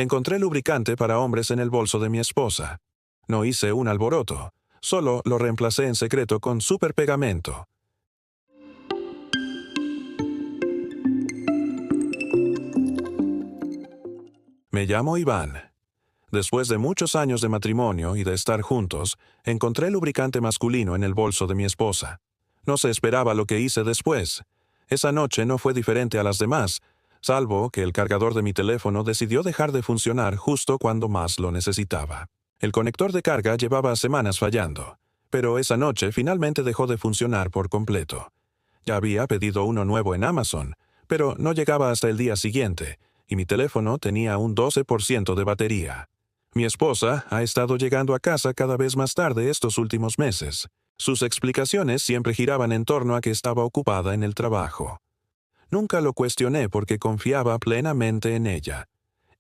Encontré lubricante para hombres en el bolso de mi esposa. No hice un alboroto, solo lo reemplacé en secreto con superpegamento. Me llamo Iván. Después de muchos años de matrimonio y de estar juntos, encontré lubricante masculino en el bolso de mi esposa. No se esperaba lo que hice después. Esa noche no fue diferente a las demás, salvo que el cargador de mi teléfono decidió dejar de funcionar justo cuando más lo necesitaba. El conector de carga llevaba semanas fallando, pero esa noche finalmente dejó de funcionar por completo. Ya había pedido uno nuevo en Amazon, pero no llegaba hasta el día siguiente, y mi teléfono tenía un 12% de batería. Mi esposa ha estado llegando a casa cada vez más tarde estos últimos meses. Sus explicaciones siempre giraban en torno a que estaba ocupada en el trabajo. Nunca lo cuestioné porque confiaba plenamente en ella.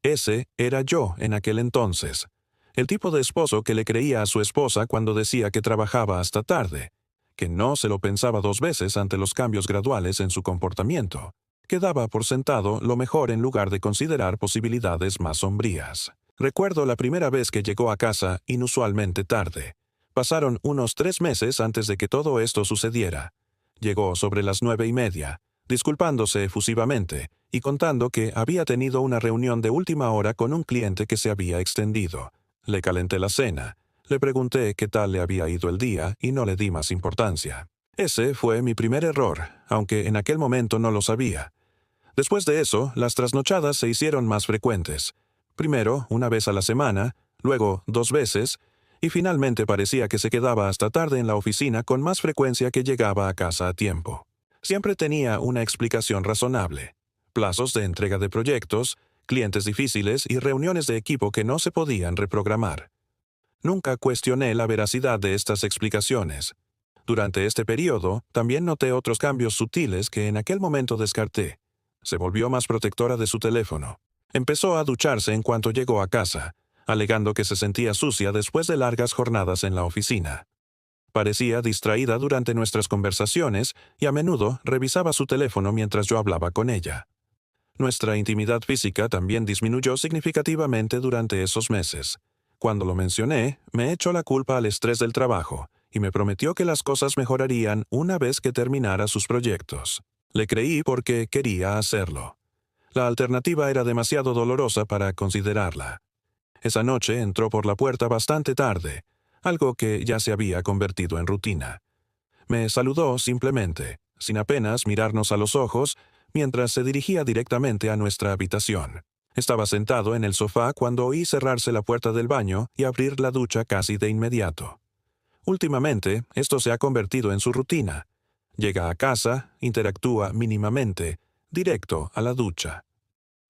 Ese era yo en aquel entonces. El tipo de esposo que le creía a su esposa cuando decía que trabajaba hasta tarde, que no se lo pensaba dos veces ante los cambios graduales en su comportamiento, que daba por sentado lo mejor en lugar de considerar posibilidades más sombrías. Recuerdo la primera vez que llegó a casa inusualmente tarde. Pasaron unos 3 meses antes de que todo esto sucediera. Llegó sobre las 9:30, disculpándose efusivamente y contando que había tenido una reunión de última hora con un cliente que se había extendido. Le calenté la cena, le pregunté qué tal le había ido el día y no le di más importancia. Ese fue mi primer error, aunque en aquel momento no lo sabía. Después de eso, las trasnochadas se hicieron más frecuentes. Primero, una vez a la semana, luego 2 veces, y finalmente parecía que se quedaba hasta tarde en la oficina con más frecuencia que llegaba a casa a tiempo. Siempre tenía una explicación razonable: plazos de entrega de proyectos, clientes difíciles y reuniones de equipo que no se podían reprogramar. Nunca cuestioné la veracidad de estas explicaciones. Durante este periodo, también noté otros cambios sutiles que en aquel momento descarté. Se volvió más protectora de su teléfono. Empezó a ducharse en cuanto llegó a casa, alegando que se sentía sucia después de largas jornadas en la oficina. Parecía distraída durante nuestras conversaciones y a menudo revisaba su teléfono mientras yo hablaba con ella. Nuestra intimidad física también disminuyó significativamente durante esos meses. Cuando lo mencioné, me echó la culpa al estrés del trabajo y me prometió que las cosas mejorarían una vez que terminara sus proyectos. Le creí porque quería hacerlo. La alternativa era demasiado dolorosa para considerarla. Esa noche entró por la puerta bastante tarde, algo que ya se había convertido en rutina. Me saludó simplemente, sin apenas mirarnos a los ojos, mientras se dirigía directamente a nuestra habitación. Estaba sentado en el sofá cuando oí cerrarse la puerta del baño y abrir la ducha casi de inmediato. Últimamente, esto se ha convertido en su rutina. Llega a casa, interactúa mínimamente, directo a la ducha.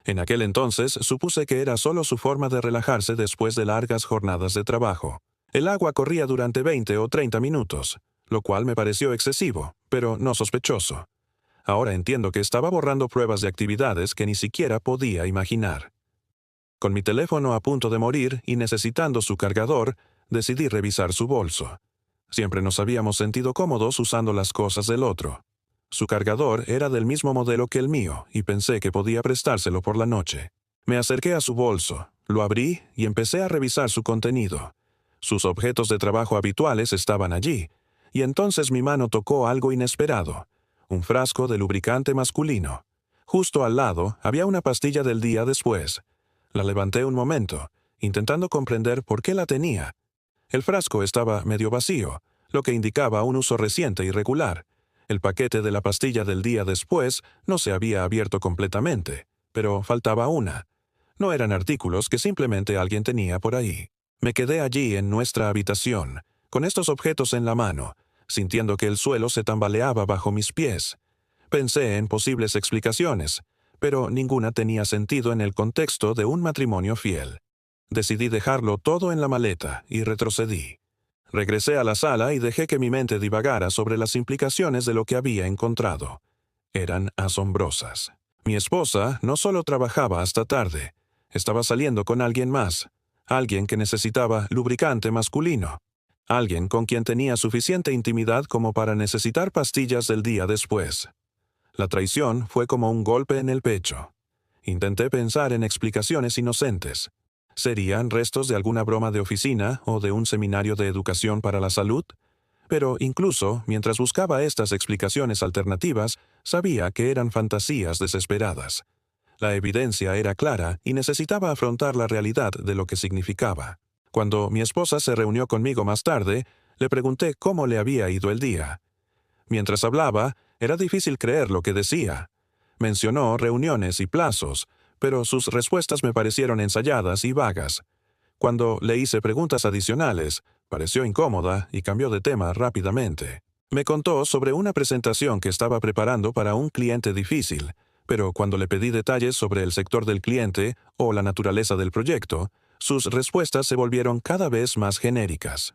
En aquel entonces supuse que era solo su forma de relajarse después de largas jornadas de trabajo. El agua corría durante 20 o 30 minutos, lo cual me pareció excesivo, pero no sospechoso. Ahora entiendo que estaba borrando pruebas de actividades que ni siquiera podía imaginar. Con mi teléfono a punto de morir y necesitando su cargador, decidí revisar su bolso. Siempre nos habíamos sentido cómodos usando las cosas del otro. Su cargador era del mismo modelo que el mío y pensé que podía prestárselo por la noche. Me acerqué a su bolso, lo abrí y empecé a revisar su contenido. Sus objetos de trabajo habituales estaban allí, y entonces mi mano tocó algo inesperado: un frasco de lubricante masculino. Justo al lado había una pastilla del día después. La levanté un momento, intentando comprender por qué la tenía. El frasco estaba medio vacío, lo que indicaba un uso reciente y regular. El paquete de la pastilla del día después no se había abierto completamente, pero faltaba una. No eran artículos que simplemente alguien tenía por ahí. Me quedé allí en nuestra habitación, con estos objetos en la mano, sintiendo que el suelo se tambaleaba bajo mis pies. Pensé en posibles explicaciones, pero ninguna tenía sentido en el contexto de un matrimonio fiel. Decidí dejarlo todo en la maleta y retrocedí. Regresé a la sala y dejé que mi mente divagara sobre las implicaciones de lo que había encontrado. Eran asombrosas. Mi esposa no solo trabajaba hasta tarde, estaba saliendo con alguien más, alguien que necesitaba lubricante masculino, alguien con quien tenía suficiente intimidad como para necesitar pastillas del día después. La traición fue como un golpe en el pecho. Intenté pensar en explicaciones inocentes. ¿Serían restos de alguna broma de oficina o de un seminario de educación para la salud? Pero incluso mientras buscaba estas explicaciones alternativas, sabía que eran fantasías desesperadas. La evidencia era clara y necesitaba afrontar la realidad de lo que significaba. Cuando mi esposa se reunió conmigo más tarde, le pregunté cómo le había ido el día. Mientras hablaba, era difícil creer lo que decía. Mencionó reuniones y plazos, pero sus respuestas me parecieron ensayadas y vagas. Cuando le hice preguntas adicionales, pareció incómoda y cambió de tema rápidamente. Me contó sobre una presentación que estaba preparando para un cliente difícil, pero cuando le pedí detalles sobre el sector del cliente o la naturaleza del proyecto, sus respuestas se volvieron cada vez más genéricas.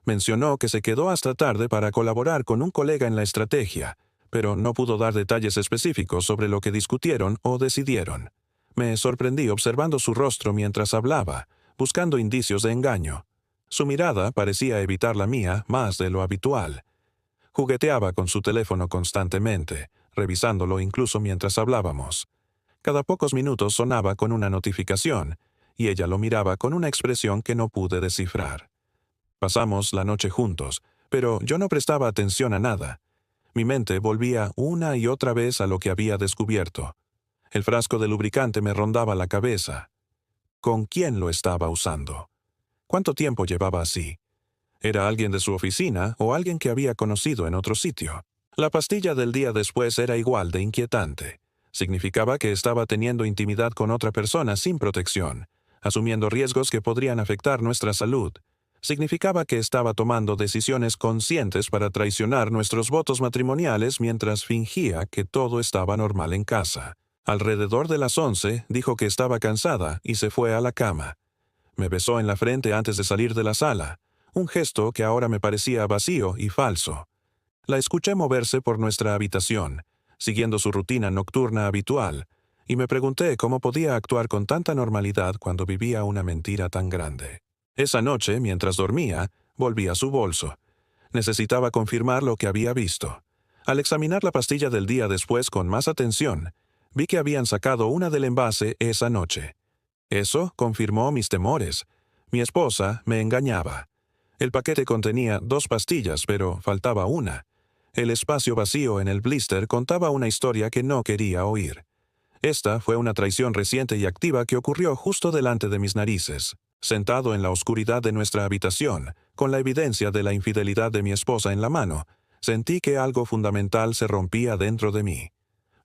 Mencionó que se quedó hasta tarde para colaborar con un colega en la estrategia, pero no pudo dar detalles específicos sobre lo que discutieron o decidieron. Me sorprendí observando su rostro mientras hablaba, buscando indicios de engaño. Su mirada parecía evitar la mía más de lo habitual. Jugueteaba con su teléfono constantemente, revisándolo incluso mientras hablábamos. Cada pocos minutos sonaba con una notificación, y ella lo miraba con una expresión que no pude descifrar. Pasamos la noche juntos, pero yo no prestaba atención a nada. Mi mente volvía una y otra vez a lo que había descubierto. El frasco de lubricante me rondaba la cabeza. ¿Con quién lo estaba usando? ¿Cuánto tiempo llevaba así? ¿Era alguien de su oficina o alguien que había conocido en otro sitio? La pastilla del día después era igual de inquietante. Significaba que estaba teniendo intimidad con otra persona sin protección, asumiendo riesgos que podrían afectar nuestra salud. Significaba que estaba tomando decisiones conscientes para traicionar nuestros votos matrimoniales mientras fingía que todo estaba normal en casa. Alrededor de las 11, dijo que estaba cansada y se fue a la cama. Me besó en la frente antes de salir de la sala, un gesto que ahora me parecía vacío y falso. La escuché moverse por nuestra habitación, siguiendo su rutina nocturna habitual, y me pregunté cómo podía actuar con tanta normalidad cuando vivía una mentira tan grande. Esa noche, mientras dormía, volví a su bolso. Necesitaba confirmar lo que había visto. Al examinar la pastilla del día después con más atención, vi que habían sacado una del envase esa noche. Eso confirmó mis temores. Mi esposa me engañaba. El paquete contenía 2 pastillas, pero faltaba una. El espacio vacío en el blister contaba una historia que no quería oír. Esta fue una traición reciente y activa que ocurrió justo delante de mis narices. Sentado en la oscuridad de nuestra habitación, con la evidencia de la infidelidad de mi esposa en la mano, sentí que algo fundamental se rompía dentro de mí.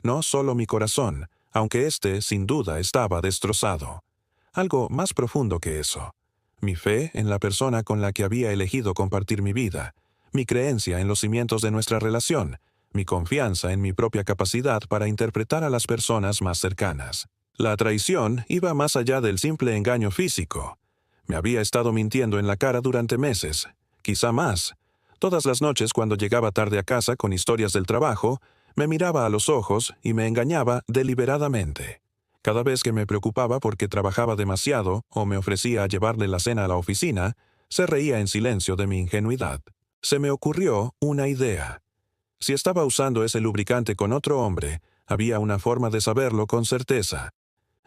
No solo mi corazón, aunque éste sin duda estaba destrozado. Algo más profundo que eso. Mi fe en la persona con la que había elegido compartir mi vida, mi creencia en los cimientos de nuestra relación, mi confianza en mi propia capacidad para interpretar a las personas más cercanas. La traición iba más allá del simple engaño físico. Me había estado mintiendo en la cara durante meses, quizá más. Todas las noches cuando llegaba tarde a casa con historias del trabajo, me miraba a los ojos y me engañaba deliberadamente. Cada vez que me preocupaba porque trabajaba demasiado o me ofrecía a llevarle la cena a la oficina, se reía en silencio de mi ingenuidad. Se me ocurrió una idea. Si estaba usando ese lubricante con otro hombre, había una forma de saberlo con certeza.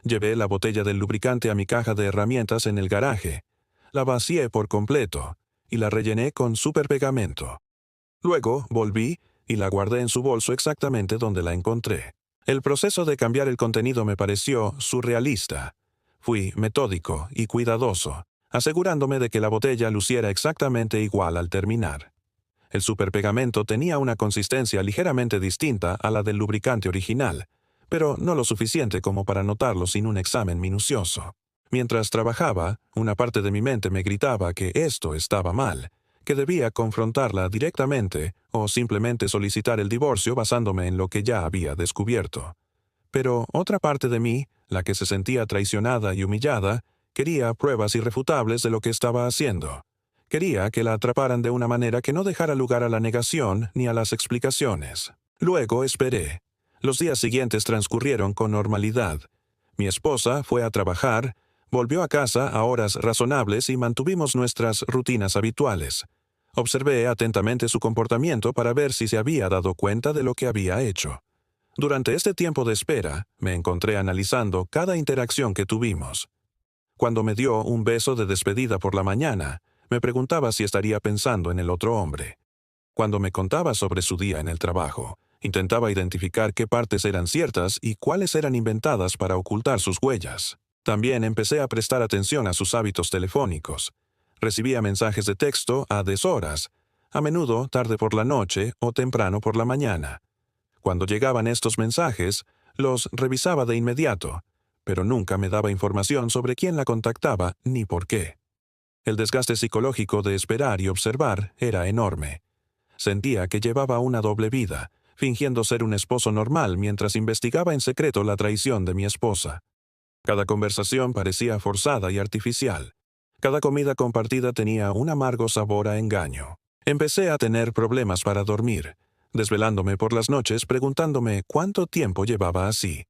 Llevé la botella del lubricante a mi caja de herramientas en el garaje. La vacié por completo y la rellené con superpegamento. Luego volví y la guardé en su bolso exactamente donde la encontré. El proceso de cambiar el contenido me pareció surrealista. Fui metódico y cuidadoso, asegurándome de que la botella luciera exactamente igual al terminar. El superpegamento tenía una consistencia ligeramente distinta a la del lubricante original, pero no lo suficiente como para notarlo sin un examen minucioso. Mientras trabajaba, una parte de mi mente me gritaba que esto estaba mal, que debía confrontarla directamente o simplemente solicitar el divorcio basándome en lo que ya había descubierto. Pero otra parte de mí, la que se sentía traicionada y humillada, quería pruebas irrefutables de lo que estaba haciendo. Quería que la atraparan de una manera que no dejara lugar a la negación ni a las explicaciones. Luego esperé. Los días siguientes transcurrieron con normalidad. Mi esposa fue a trabajar, volvió a casa a horas razonables y mantuvimos nuestras rutinas habituales. Observé atentamente su comportamiento para ver si se había dado cuenta de lo que había hecho. Durante este tiempo de espera, me encontré analizando cada interacción que tuvimos. Cuando me dio un beso de despedida por la mañana, me preguntaba si estaría pensando en el otro hombre. Cuando me contaba sobre su día en el trabajo, intentaba identificar qué partes eran ciertas y cuáles eran inventadas para ocultar sus huellas. También empecé a prestar atención a sus hábitos telefónicos. Recibía mensajes de texto a deshoras, a menudo tarde por la noche o temprano por la mañana. Cuando llegaban estos mensajes, los revisaba de inmediato, pero nunca me daba información sobre quién la contactaba ni por qué. El desgaste psicológico de esperar y observar era enorme. Sentía que llevaba una doble vida, fingiendo ser un esposo normal mientras investigaba en secreto la traición de mi esposa. Cada conversación parecía forzada y artificial. Cada comida compartida tenía un amargo sabor a engaño. Empecé a tener problemas para dormir, desvelándome por las noches preguntándome cuánto tiempo llevaba así.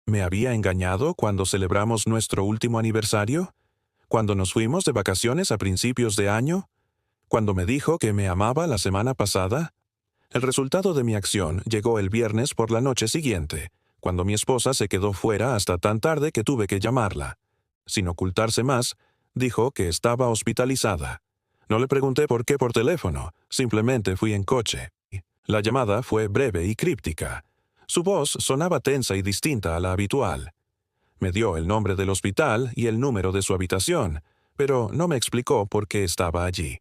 ¿Me había engañado cuando celebramos nuestro último aniversario? ¿Cuando nos fuimos de vacaciones a principios de año? ¿Cuando me dijo que me amaba la semana pasada? El resultado de mi acción llegó el viernes por la noche siguiente, cuando mi esposa se quedó fuera hasta tan tarde que tuve que llamarla. Sin ocultarse más, dijo que estaba hospitalizada. No le pregunté por qué por teléfono, simplemente fui en coche. La llamada fue breve y críptica. Su voz sonaba tensa y distinta a la habitual. Me dio el nombre del hospital y el número de su habitación, pero no me explicó por qué estaba allí.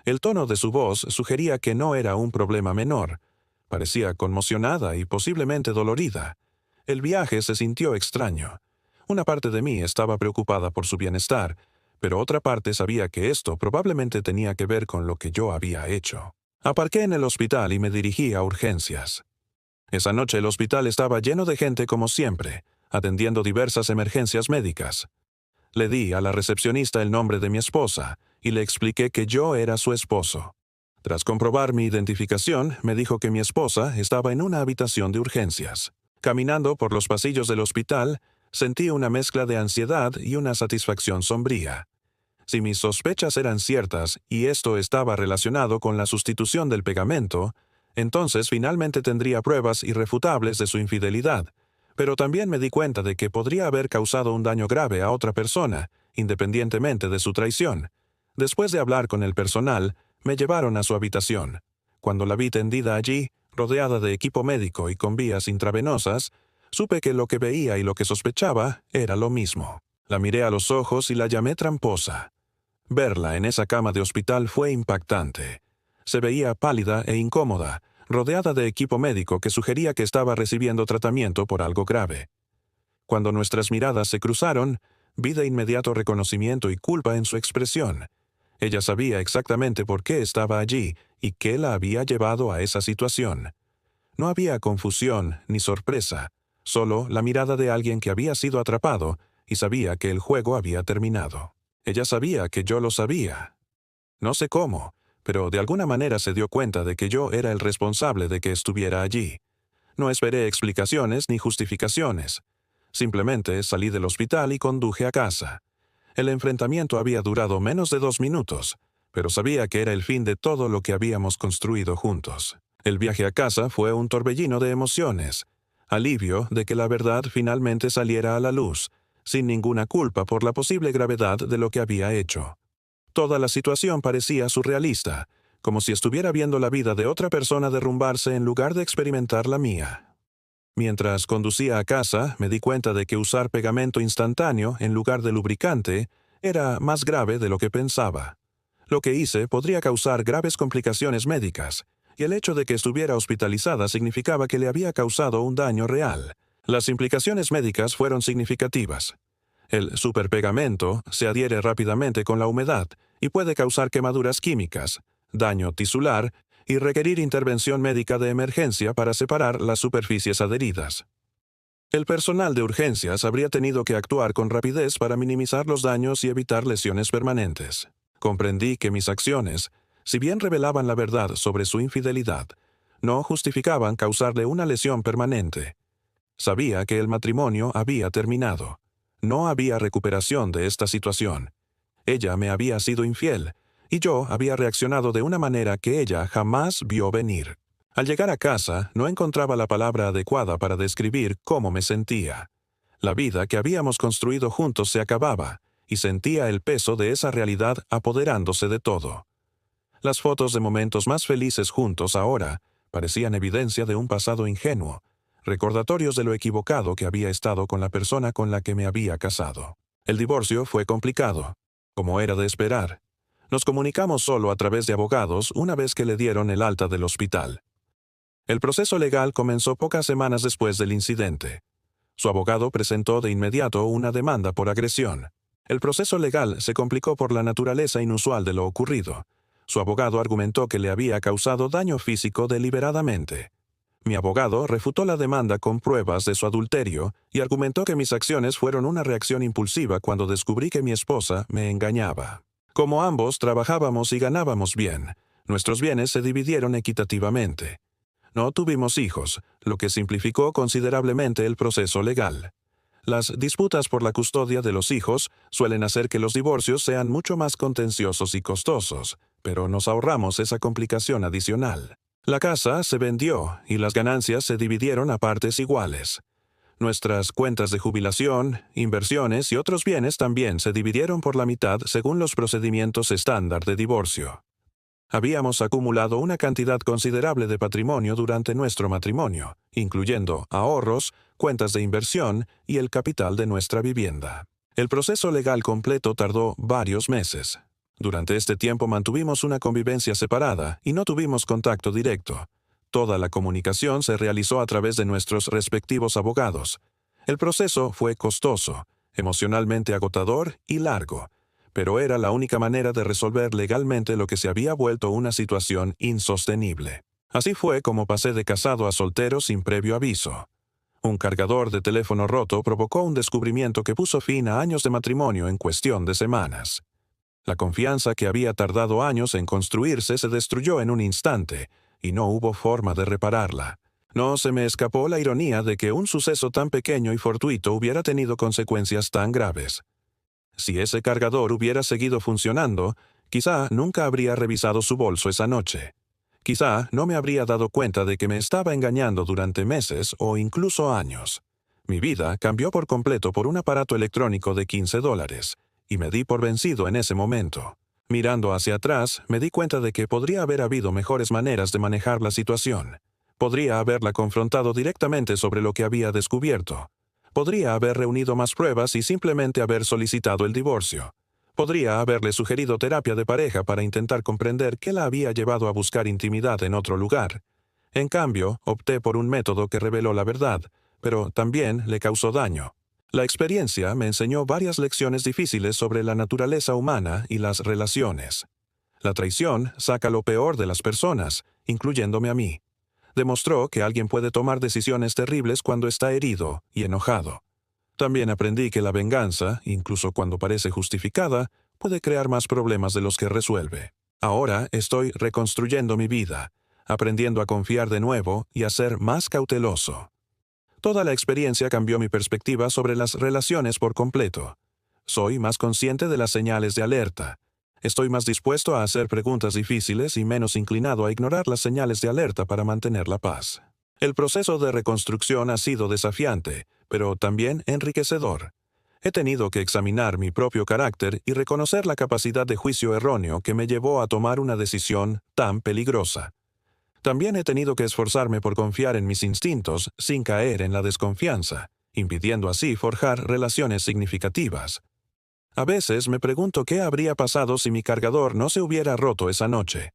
El tono de su voz sugería que no era un problema menor. Parecía conmocionada y posiblemente dolorida. El viaje se sintió extraño. Una parte de mí estaba preocupada por su bienestar, pero otra parte sabía que esto probablemente tenía que ver con lo que yo había hecho. Aparqué en el hospital y me dirigí a urgencias. Esa noche el hospital estaba lleno de gente como siempre, atendiendo diversas emergencias médicas. Le di a la recepcionista el nombre de mi esposa y le expliqué que yo era su esposo. Tras comprobar mi identificación, me dijo que mi esposa estaba en una habitación de urgencias. Caminando por los pasillos del hospital, sentí una mezcla de ansiedad y una satisfacción sombría. Si mis sospechas eran ciertas y esto estaba relacionado con la sustitución del pegamento, entonces finalmente tendría pruebas irrefutables de su infidelidad. Pero también me di cuenta de que podría haber causado un daño grave a otra persona, independientemente de su traición. Después de hablar con el personal, me llevaron a su habitación. Cuando la vi tendida allí, rodeada de equipo médico y con vías intravenosas, supe que lo que veía y lo que sospechaba era lo mismo. La miré a los ojos y la llamé tramposa. Verla en esa cama de hospital fue impactante. Se veía pálida e incómoda, rodeada de equipo médico que sugería que estaba recibiendo tratamiento por algo grave. Cuando nuestras miradas se cruzaron, vi de inmediato reconocimiento y culpa en su expresión. Ella sabía exactamente por qué estaba allí y qué la había llevado a esa situación. No había confusión ni sorpresa, solo la mirada de alguien que había sido atrapado y sabía que el juego había terminado. Ella sabía que yo lo sabía. No sé cómo, pero de alguna manera se dio cuenta de que yo era el responsable de que estuviera allí. No esperé explicaciones ni justificaciones. Simplemente salí del hospital y conduje a casa. El enfrentamiento había durado menos de 2 minutos, pero sabía que era el fin de todo lo que habíamos construido juntos. El viaje a casa fue un torbellino de emociones, alivio de que la verdad finalmente saliera a la luz, sin ninguna culpa por la posible gravedad de lo que había hecho. Toda la situación parecía surrealista, como si estuviera viendo la vida de otra persona derrumbarse en lugar de experimentar la mía. Mientras conducía a casa, me di cuenta de que usar pegamento instantáneo en lugar de lubricante era más grave de lo que pensaba. Lo que hice podría causar graves complicaciones médicas, y el hecho de que estuviera hospitalizada significaba que le había causado un daño real. Las implicaciones médicas fueron significativas. El superpegamento se adhiere rápidamente con la humedad y puede causar quemaduras químicas, daño tisular y requerir intervención médica de emergencia para separar las superficies adheridas. El personal de urgencias habría tenido que actuar con rapidez para minimizar los daños y evitar lesiones permanentes. Comprendí que mis acciones, si bien revelaban la verdad sobre su infidelidad, no justificaban causarle una lesión permanente. Sabía que el matrimonio había terminado. No había recuperación de esta situación. Ella me había sido infiel, y yo había reaccionado de una manera que ella jamás vio venir. Al llegar a casa, no encontraba la palabra adecuada para describir cómo me sentía. La vida que habíamos construido juntos se acababa, y sentía el peso de esa realidad apoderándose de todo. Las fotos de momentos más felices juntos ahora parecían evidencia de un pasado ingenuo, recordatorios de lo equivocado que había estado con la persona con la que me había casado. El divorcio fue complicado, como era de esperar. Nos comunicamos solo a través de abogados una vez que le dieron el alta del hospital. El proceso legal comenzó pocas semanas después del incidente. Su abogado presentó de inmediato una demanda por agresión. El proceso legal se complicó por la naturaleza inusual de lo ocurrido. Su abogado argumentó que le había causado daño físico deliberadamente. Mi abogado refutó la demanda con pruebas de su adulterio y argumentó que mis acciones fueron una reacción impulsiva cuando descubrí que mi esposa me engañaba. Como ambos trabajábamos y ganábamos bien, nuestros bienes se dividieron equitativamente. No tuvimos hijos, lo que simplificó considerablemente el proceso legal. Las disputas por la custodia de los hijos suelen hacer que los divorcios sean mucho más contenciosos y costosos, pero nos ahorramos esa complicación adicional. La casa se vendió y las ganancias se dividieron a partes iguales. Nuestras cuentas de jubilación, inversiones y otros bienes también se dividieron por la mitad según los procedimientos estándar de divorcio. Habíamos acumulado una cantidad considerable de patrimonio durante nuestro matrimonio, incluyendo ahorros, cuentas de inversión y el capital de nuestra vivienda. El proceso legal completo tardó varios meses. Durante este tiempo mantuvimos una convivencia separada y no tuvimos contacto directo. Toda la comunicación se realizó a través de nuestros respectivos abogados. El proceso fue costoso, emocionalmente agotador y largo, pero era la única manera de resolver legalmente lo que se había vuelto una situación insostenible. Así fue como pasé de casado a soltero sin previo aviso. Un cargador de teléfono roto provocó un descubrimiento que puso fin a años de matrimonio en cuestión de semanas. La confianza que había tardado años en construirse se destruyó en un instante, y no hubo forma de repararla. No se me escapó la ironía de que un suceso tan pequeño y fortuito hubiera tenido consecuencias tan graves. Si ese cargador hubiera seguido funcionando, quizá nunca habría revisado su bolso esa noche. Quizá no me habría dado cuenta de que me estaba engañando durante meses o incluso años. Mi vida cambió por completo por un aparato electrónico de $15, y me di por vencido en ese momento. Mirando hacia atrás, me di cuenta de que podría haber habido mejores maneras de manejar la situación. Podría haberla confrontado directamente sobre lo que había descubierto. Podría haber reunido más pruebas y simplemente haber solicitado el divorcio. Podría haberle sugerido terapia de pareja para intentar comprender qué la había llevado a buscar intimidad en otro lugar. En cambio, opté por un método que reveló la verdad, pero también le causó daño. La experiencia me enseñó varias lecciones difíciles sobre la naturaleza humana y las relaciones. La traición saca lo peor de las personas, incluyéndome a mí. Demostró que alguien puede tomar decisiones terribles cuando está herido y enojado. También aprendí que la venganza, incluso cuando parece justificada, puede crear más problemas de los que resuelve. Ahora estoy reconstruyendo mi vida, aprendiendo a confiar de nuevo y a ser más cauteloso. Toda la experiencia cambió mi perspectiva sobre las relaciones por completo. Soy más consciente de las señales de alerta. Estoy más dispuesto a hacer preguntas difíciles y menos inclinado a ignorar las señales de alerta para mantener la paz. El proceso de reconstrucción ha sido desafiante, pero también enriquecedor. He tenido que examinar mi propio carácter y reconocer la capacidad de juicio erróneo que me llevó a tomar una decisión tan peligrosa. También he tenido que esforzarme por confiar en mis instintos sin caer en la desconfianza, impidiendo así forjar relaciones significativas. A veces me pregunto qué habría pasado si mi cargador no se hubiera roto esa noche.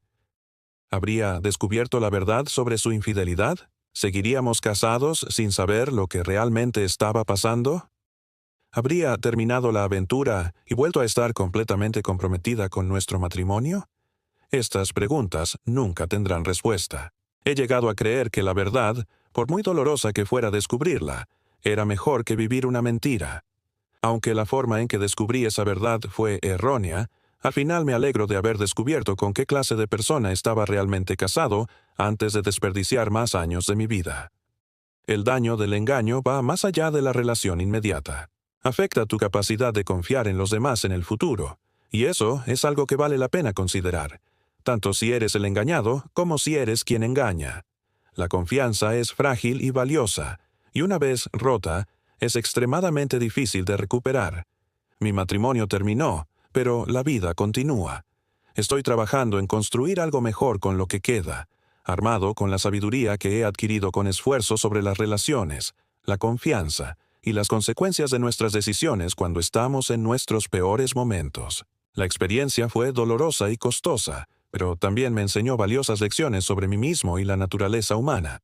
¿Habría descubierto la verdad sobre su infidelidad? ¿Seguiríamos casados sin saber lo que realmente estaba pasando? ¿Habría terminado la aventura y vuelto a estar completamente comprometida con nuestro matrimonio? Estas preguntas nunca tendrán respuesta. He llegado a creer que la verdad, por muy dolorosa que fuera descubrirla, era mejor que vivir una mentira. Aunque la forma en que descubrí esa verdad fue errónea, al final me alegro de haber descubierto con qué clase de persona estaba realmente casado antes de desperdiciar más años de mi vida. El daño del engaño va más allá de la relación inmediata. Afecta tu capacidad de confiar en los demás en el futuro, y eso es algo que vale la pena considerar, tanto si eres el engañado como si eres quien engaña. La confianza es frágil y valiosa, y una vez rota, es extremadamente difícil de recuperar. Mi matrimonio terminó, pero la vida continúa. Estoy trabajando en construir algo mejor con lo que queda, armado con la sabiduría que he adquirido con esfuerzo sobre las relaciones, la confianza y las consecuencias de nuestras decisiones cuando estamos en nuestros peores momentos. La experiencia fue dolorosa y costosa, pero también me enseñó valiosas lecciones sobre mí mismo y la naturaleza humana.